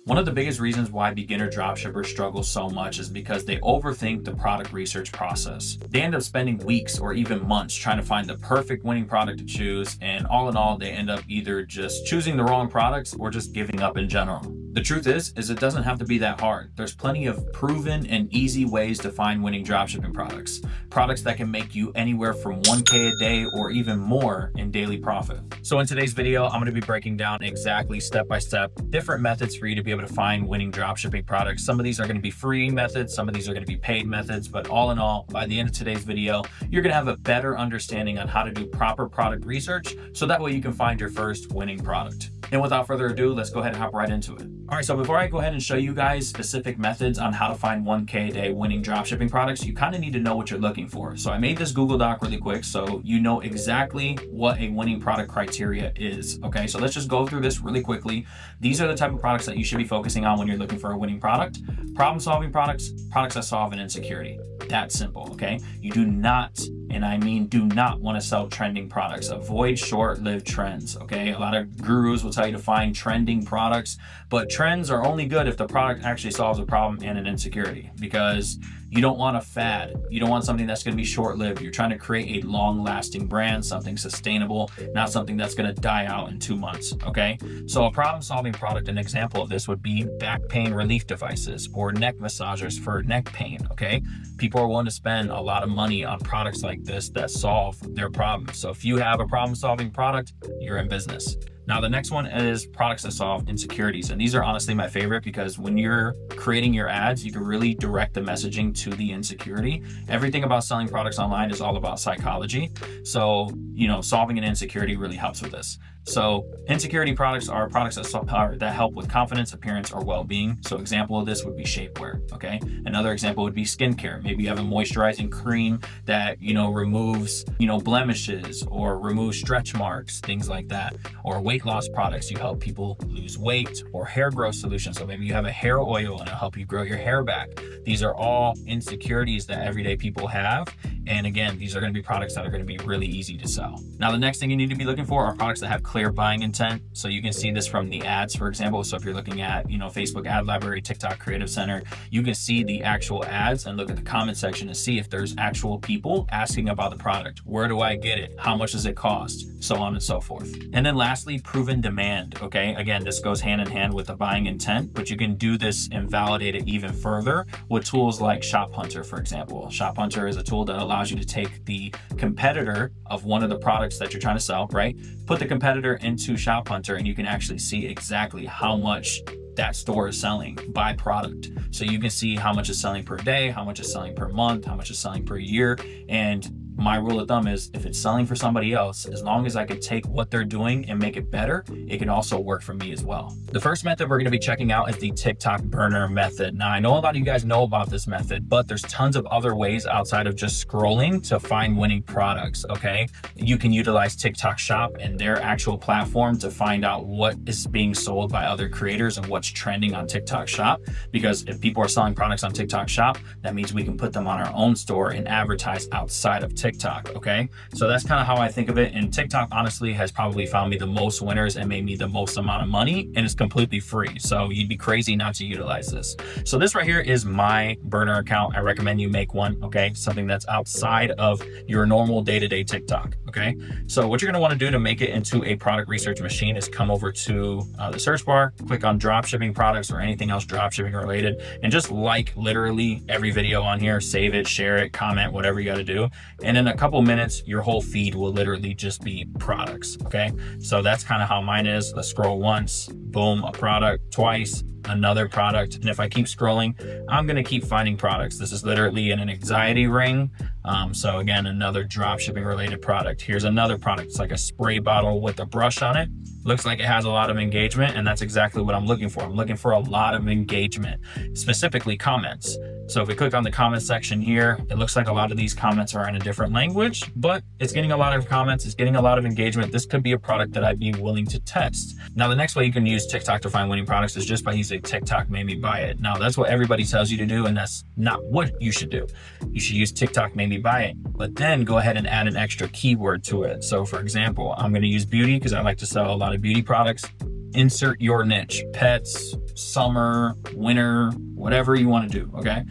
One of the biggest reasons why beginner dropshippers struggle so much is because they overthink the product research process. They end up spending weeks or even months trying to find the perfect winning product to choose, and all in all, they end up either just choosing the wrong products or just giving up in general. The truth is it doesn't have to be that hard. There's plenty of proven and easy ways to find winning dropshipping products. Products that can make you anywhere from 1K a day or even more in daily profit. So in today's video, I'm going to be breaking down exactly step by step different methods for you to be able to find winning dropshipping products. Some of these are going to be free methods, some of these are going to be paid methods, but all in all, by the end of today's video, you're going to have a better understanding on how to do proper product research so that way you can find your first winning product. And without further ado, let's go ahead and hop right into it. All right, so before I go ahead and show you guys specific methods on how to find 1K a day winning dropshipping products, you kind of need to know what you're looking for. So I made this Google Doc really quick so you know exactly what a winning product criteria is. Okay, so let's just go through this really quickly. These are the type of products that you should be focusing on when you're looking for a winning product. Problem-solving products, products that solve an insecurity. That simple, okay? You do not, and I mean do not want to sell trending products. Avoid short-lived trends, okay? A lot of gurus will tell you to find trending products, but trends are only good if the product actually solves a problem and an insecurity, because you don't want a fad. You don't want something that's going to be short-lived. You're trying to create a long-lasting brand, something sustainable, not something that's going to die out in 2 months, okay? So a problem-solving product, an example of this would be back pain relief devices or neck massagers for neck pain, okay? People are willing to spend a lot of money on products like this that solve their problems. So if you have a problem-solving product, you're in business. Now, the next one is products that solve insecurities. And these are honestly my favorite because when you're creating your ads, you can really direct the messaging to the insecurity. Everything about selling products online is all about psychology. So, solving an insecurity really helps with this. So insecurity products are products that help with confidence, appearance, or well-being. So example of this would be shapewear, okay? Another example would be skincare. Maybe you have a moisturizing cream that, removes, blemishes or removes stretch marks, things like that. Or weight loss products, you help people lose weight, or hair growth solutions. So maybe you have a hair oil and it'll help you grow your hair back. These are all insecurities that everyday people have. And again, these are going to be products that are going to be really easy to sell. Now, the next thing you need to be looking for are products that have clear buying intent. So you can see this from the ads, for example. So if you're looking at, Facebook ad library, TikTok Creative Center, you can see the actual ads and look at the comment section to see if there's actual people asking about the product. Where do I get it? How much does it cost? So on and so forth. And then lastly, proven demand. Okay. Again, this goes hand in hand with the buying intent, but you can do this and validate it even further with tools like Shop Hunter, for example. Shop Hunter is a tool that allows you to take the competitor of one of the products that you're trying to sell, right? Put the competitor into Shop Hunter and you can actually see exactly how much that store is selling by product. So you can see how much is selling per day, how much is selling per month, how much is selling per year. And my rule of thumb is if it's selling for somebody else, as long as I could take what they're doing and make it better, it can also work for me as well. The first method we're going to be checking out is the Tik Tok Burner Method. Now, I know a lot of you guys know about this method, but there's tons of other ways outside of just scrolling to find winning products, okay? You can utilize TikTok Shop and their actual platform to find out what is being sold by other creators and what's trending on TikTok Shop, because if people are selling products on TikTok Shop, that means we can put them on our own store and advertise outside of TikTok, okay? So that's kind of how I think of it. And TikTok honestly has probably found me the most winners and made me the most amount of money, and it's completely free. So you'd be crazy not to utilize this. So this right here is my burner account. I recommend you make one, okay? Something that's outside of your normal day-to-day TikTok, okay? So what you're gonna wanna do to make it into a product research machine is come over to the search bar, click on dropshipping products or anything else dropshipping related, and just like literally every video on here, save it, share it, comment, whatever you gotta do. And in a couple minutes, your whole feed will literally just be products, okay? So that's kind of how mine is. Let's scroll once, boom, a product, twice, another product. And if I keep scrolling, I'm gonna keep finding products. This is literally in an anxiety ring. So again, another dropshipping related product. Here's another product. It's like a spray bottle with a brush on it. Looks like it has a lot of engagement, and that's exactly what I'm looking for. I'm looking for a lot of engagement, specifically comments. So if we click on the comment section here, it looks like a lot of these comments are in a different language, but it's getting a lot of comments, it's getting a lot of engagement. This could be a product that I'd be willing to test. Now, the next way you can use TikTok to find winning products is just by using TikTok made me buy it. Now, that's what everybody tells you to do, and that's not what you should do. You should use TikTok made me buy it, but then go ahead and add an extra keyword to it. So for example, I'm going to use beauty because I like to sell a lot of beauty products. insert your niche, pets, summer, winter, whatever you want to do, okay?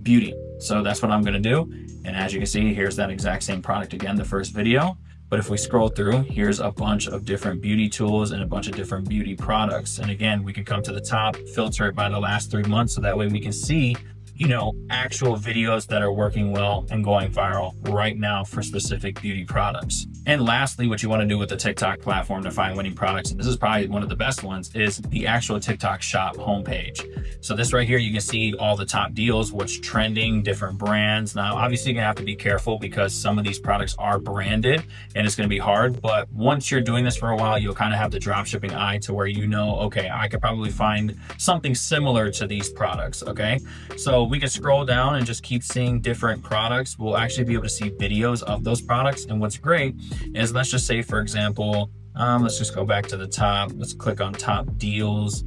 Beauty. So that's what I'm going to do. And as you can see, here's that exact same product again, the first video. But if we scroll through, here's a bunch of different beauty tools and a bunch of different beauty products. And again, we can come to the top, filter it by the last 3 months. So that way we can see, you know, actual videos that are working well and going viral right now for specific beauty products. And lastly, what you want to do with the TikTok platform to find winning products, and this is probably one of the best ones, is the actual TikTok shop homepage. So this right here, you can see all the top deals, what's trending, different brands. Now, obviously you're gonna have to be careful because some of these products are branded and it's gonna be hard, but once you're doing this for a while, you'll kind of have the dropshipping eye to where you know, okay, I could probably find something similar to these products, okay? So we can scroll down and just keep seeing different products. We'll actually be able to see videos of those products. And what's great is, let's just say, for example, let's just go back to the top. Let's click on top deals.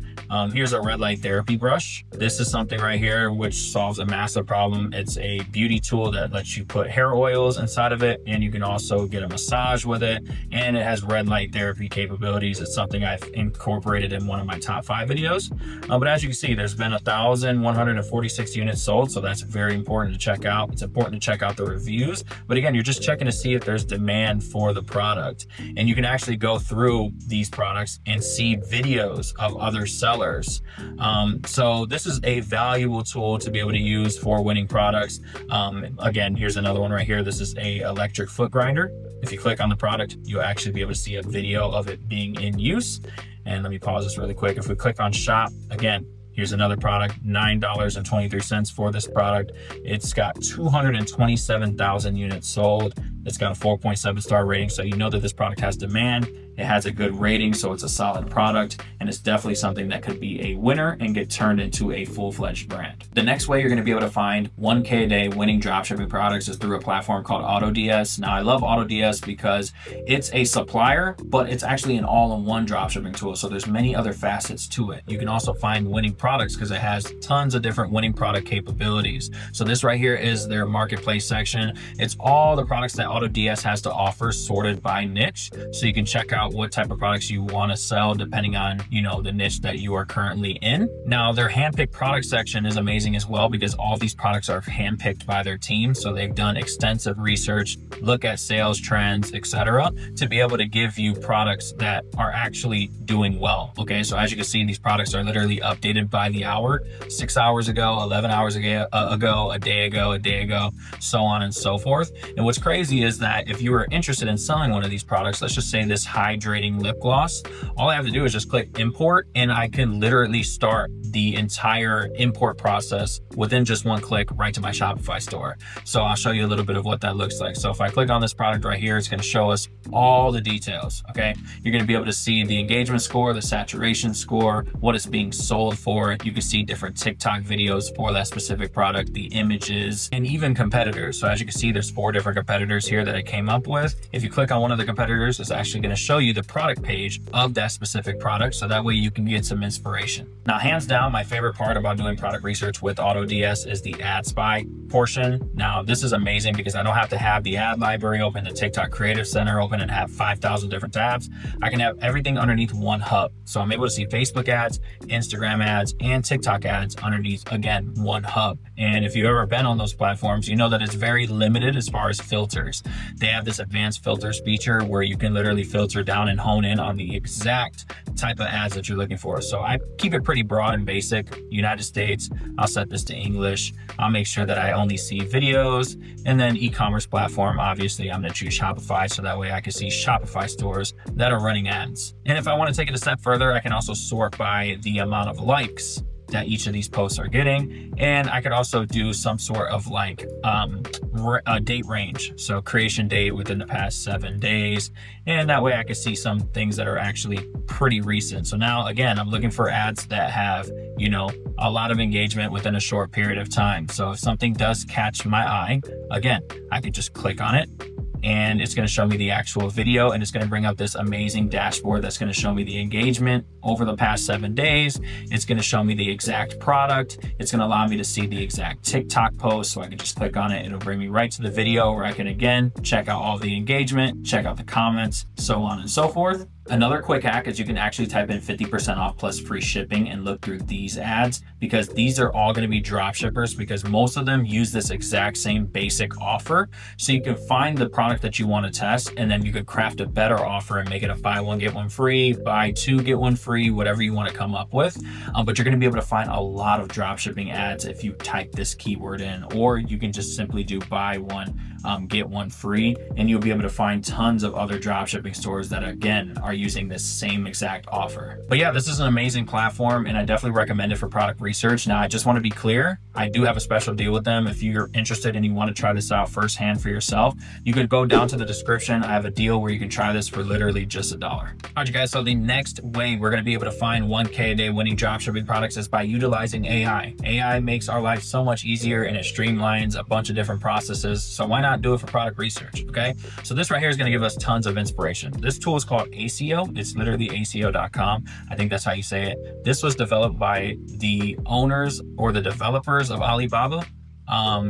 Here's a red light therapy brush. This is something right here which solves a massive problem. It's a beauty tool that lets you put hair oils inside of it, and you can also get a massage with it, and it has red light therapy capabilities. It's something I've incorporated in one of my top 5 videos. But as you can see, there's been 1,146 units sold, so that's very important to check out. It's important to check out the reviews, but again, you're just checking to see if there's demand for the product, and you can actually go through these products and see videos of other sellers. So this is a valuable tool to be able to use for winning products. Again, here's another one right here. This is a electric foot grinder. If you click on the product, you'll actually be able to see a video of it being in use. And let me pause this really quick. If we click on shop, again, here's another product, $9.23 for this product. It's got 227,000 units sold. It's got a 4.7 star rating, so you know that this product has demand. It has a good rating, so it's a solid product, and it's definitely something that could be a winner and get turned into a full-fledged brand. The next way you're gonna be able to find 1K a day winning dropshipping products is through a platform called AutoDS. Now, I love AutoDS because it's a supplier, but it's actually an all-in-one dropshipping tool, so there's many other facets to it. You can also find winning products because it has tons of different winning product capabilities. So this right here is their marketplace section. It's all the products that AutoDS has to offer sorted by niche, so you can check out what type of products you want to sell depending on, you know, the niche that you are currently in. Now, their handpicked product section is amazing as well because all these products are handpicked by their team, so they've done extensive research, look at sales trends, etc., to be able to give you products that are actually doing well. Okay, so as you can see, these products are literally updated by the hour, 6 hours ago, 11 hours ago, a day ago, so on and so forth. And what's crazy is that if you were interested in selling one of these products, let's just say this hydrating lip gloss, all I have to do is just click import, and I can literally start the entire import process within just one click right to my Shopify store. So I'll show you a little bit of what that looks like. So if I click on this product right here, it's going to show us all the details. Okay, you're going to be able to see the engagement score, the saturation score, what it's being sold for. You can see different TikTok videos for that specific product, the images, and even competitors. So as you can see, there's 4 different competitors here that I came up with. If you click on one of the competitors, it's actually going to show you the product page of that specific product, so that way you can get some inspiration. Now, hands down, my favorite part about doing product research with AutoDS is the ad spy portion. Now, this is amazing because I don't have to have the ad library open, the TikTok Creative Center open, and have 5,000 different tabs. I can have everything underneath one hub. So I'm able to see Facebook ads, Instagram ads, and TikTok ads underneath, again, one hub. And if you've ever been on those platforms, you know that it's very limited as far as filters. They have this advanced filters feature where you can literally filter down and hone in on the exact type of ads that you're looking for. So I keep it pretty broad and basic. United States, I'll set this to English. I'll make sure that I only see videos, and then e-commerce platform, obviously I'm going to choose Shopify, so that way I can see Shopify stores that are running ads. And if I want to take it a step further, I can also sort by the amount of likes that each of these posts are getting, and I could also do some sort of like date range, so creation date within the past 7 days, and that way I can see some things that are actually pretty recent. So now again, I'm looking for ads that have, you know, a lot of engagement within a short period of time. So if something does catch my eye, again, I could just click on it, and it's going to show me the actual video, and it's going to bring up this amazing dashboard that's going to show me the engagement over the past 7 days. It's going to show me the exact product. It's going to allow me to see the exact TikTok post, so I can just click on it. It'll bring me right to the video where I can again check out all the engagement, check out the comments, so on and so forth. Another quick hack is you can actually type in 50% off plus free shipping and look through these ads, because these are all going to be drop shippers, because most of them use this exact same basic offer. So you can find the product that you want to test, and then you could craft a better offer and make it a buy one, get one free, buy two, get one free, whatever you want to come up with. But you're going to be able to find a lot of drop shipping ads if you type this keyword in, or you can just simply do buy one, get one free, and you'll be able to find tons of other drop shipping stores that again are using this same exact offer. But yeah, this is an amazing platform and I definitely recommend it for product research. Now, I just want to be clear, I do have a special deal with them. If you're interested and you want to try this out firsthand for yourself, you could go down to the description. I have a deal where you can try this for literally just $1. All right, you guys, so the next way we're going to be able to find 1K a day winning dropshipping products is by utilizing AI. AI makes our life so much easier and it streamlines a bunch of different processes. So why not do it for product research? Okay, so this right here is going to give us tons of inspiration. This tool is called ACO. It's literally ACO.com. I think that's how you say it. This was developed by the owners or the developers of Alibaba.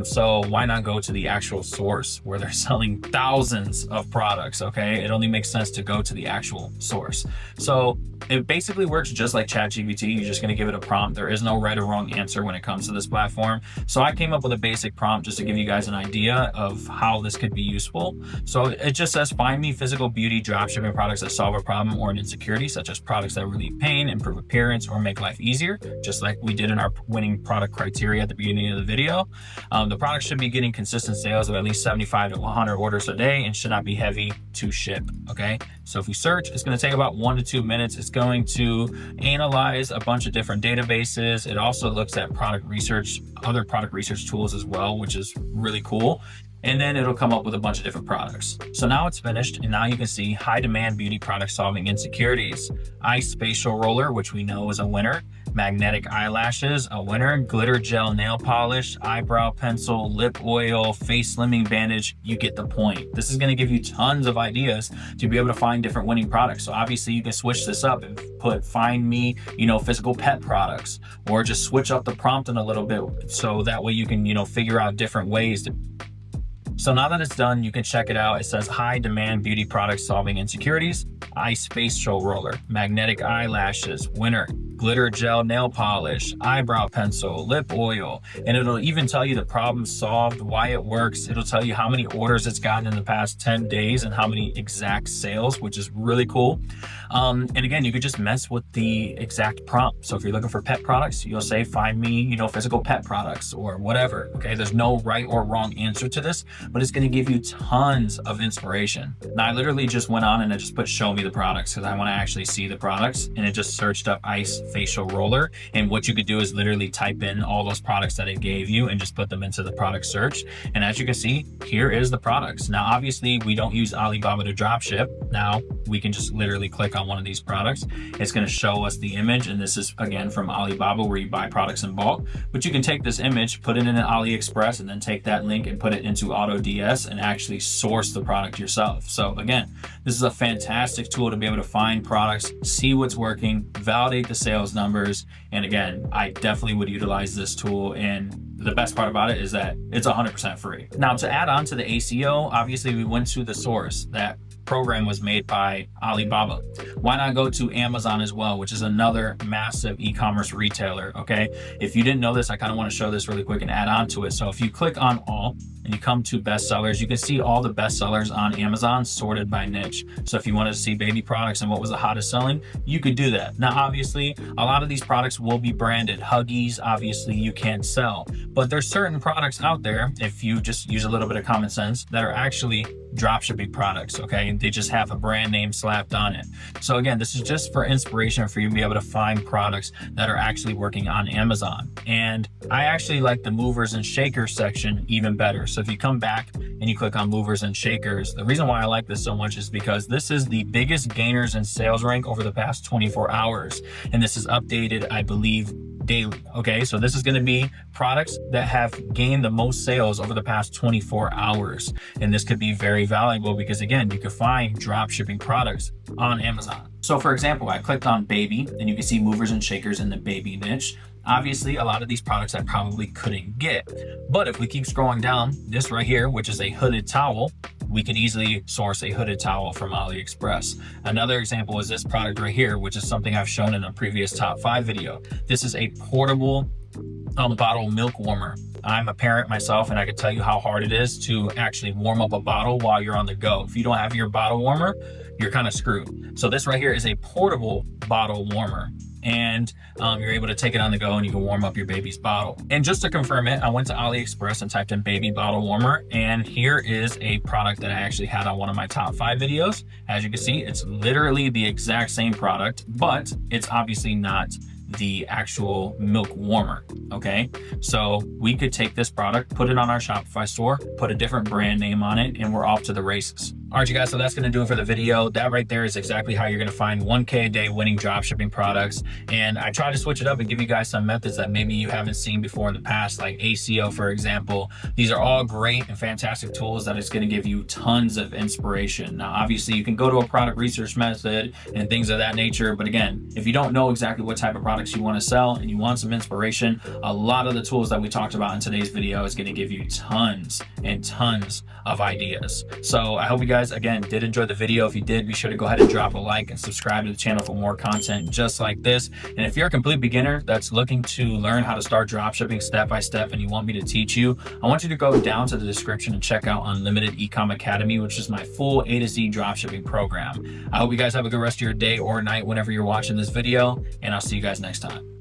So why not go to the actual source where they're selling thousands of products? Okay, it only makes sense to go to the actual source. So it basically works just like ChatGPT. You're just going to give it a prompt. There is no right or wrong answer when it comes to this platform. So I came up with a basic prompt just to give you guys an idea of how this could be useful. So it just says, find me physical beauty dropshipping products that solve a problem or an insecurity, such as products that relieve pain, improve appearance, or make life easier, just like we did in our winning product criteria at the beginning of the video. The product should be getting consistent sales of at least 75 to 100 orders a day and should not be heavy to ship. Okay, so if we search, it's going to take about 1 to 2 minutes. It's going to analyze a bunch of different databases. It also looks at product research, other product research tools as well, which is really cool. And then it'll come up with a bunch of different products. So now it's finished, and now you can see high demand beauty products solving insecurities. Ice facial roller, which we know is a winner. Magnetic eyelashes, a winner. Glitter gel nail polish, eyebrow pencil, lip oil, face slimming bandage. You get the point. This is going to give you tons of ideas to be able to find different winning products. So obviously you can switch this up and put find me, physical pet products, or just switch up the prompt in a little bit. So that way you can, figure out different ways to. So now that it's done, you can check it out. It says high demand beauty products solving insecurities, ice facial roller, magnetic eyelashes, winner, glitter gel nail polish, eyebrow pencil, lip oil, and it'll even tell you the problem solved, why it works. It'll tell you how many orders it's gotten in the past 10 days and how many exact sales, which is really cool. And again, you could just mess with the exact prompt. So if you're looking for pet products, you'll say, find me, physical pet products or whatever. Okay, there's no right or wrong answer to this, but it's going to give you tons of inspiration. Now, I literally just went on and I just put show me the products because I want to actually see the products, and it just searched up ice facial roller. And what you could do is literally type in all those products that it gave you and just put them into the product search. And as you can see, here is the products. Now, obviously we don't use Alibaba to drop ship. Now we can just literally click on one of these products. It's going to show us the image. And this is again from Alibaba, where you buy products in bulk, but you can take this image, put it in an AliExpress, and then take that link and put it into AutoDS and actually source the product yourself. So again, this is a fantastic tool to be able to find products, see what's working, validate the sales numbers. And again, I definitely would utilize this tool. And the best part about it is that it's 100% free. Now, to add on to the ACO, obviously we went to the source. That program was made by Alibaba. Why not go to Amazon as well, which is another massive e-commerce retailer? Okay, if you didn't know this, I kind of want to show this really quick and add on to it. So if you click on all and you come to bestsellers, you can see all the bestsellers on Amazon sorted by niche. So if you wanted to see baby products and what was the hottest selling, you could do that. Now, obviously, a lot of these products will be branded. Huggies, obviously, you can't sell, but there's certain products out there, if you just use a little bit of common sense, that are actually dropshipping products. Okay, they just have a brand name slapped on it. So again, this is just for inspiration for you to be able to find products that are actually working on Amazon. And I actually like the movers and shakers section even better. So if you come back and you click on movers and shakers, the reason why I like this so much is because this is the biggest gainers in sales rank over the past 24 hours. And this is updated, I believe, daily. Okay, so this is going to be products that have gained the most sales over the past 24 hours. And this could be very valuable because again, you can find drop shipping products on Amazon. So for example, I clicked on baby and you can see movers and shakers in the baby niche. Obviously, a lot of these products I probably couldn't get. But if we keep scrolling down, this right here, which is a hooded towel, we could easily source a hooded towel from AliExpress. Another example is this product right here, which is something I've shown in a previous top 5 video. This is a portable bottle milk warmer. I'm a parent myself, and I can tell you how hard it is to actually warm up a bottle while you're on the go. If you don't have your bottle warmer, you're kind of screwed. So this right here is a portable bottle warmer, and you're able to take it on the go and you can warm up your baby's bottle. And just to confirm it, I went to AliExpress and typed in baby bottle warmer, and here is a product that I actually had on one of my top 5 videos. As you can see, it's literally the exact same product, but it's obviously not the actual milk warmer. Okay, so we could take this product, put it on our Shopify store, put a different brand name on it, and we're off to the races. All right, you guys, so that's going to do it for the video. That right there is exactly how you're going to find 1K a day winning dropshipping products. And I try to switch it up and give you guys some methods that maybe you haven't seen before in the past, like ACO, for example. These are all great and fantastic tools that is going to give you tons of inspiration. Now, obviously, you can go to a product research method and things of that nature. But again, if you don't know exactly what type of products you want to sell and you want some inspiration, a lot of the tools that we talked about in today's video is going to give you tons and tons of ideas. So I hope you guys, again, did enjoy the video. If you did, be sure to go ahead and drop a like and subscribe to the channel for more content just like this. And if you're a complete beginner that's looking to learn how to start dropshipping step by step and you want me to teach you, I want you to go down to the description and check out Unlimited Ecom Academy, which is my full A to Z dropshipping program. I hope you guys have a good rest of your day or night whenever you're watching this video, and I'll see you guys next time.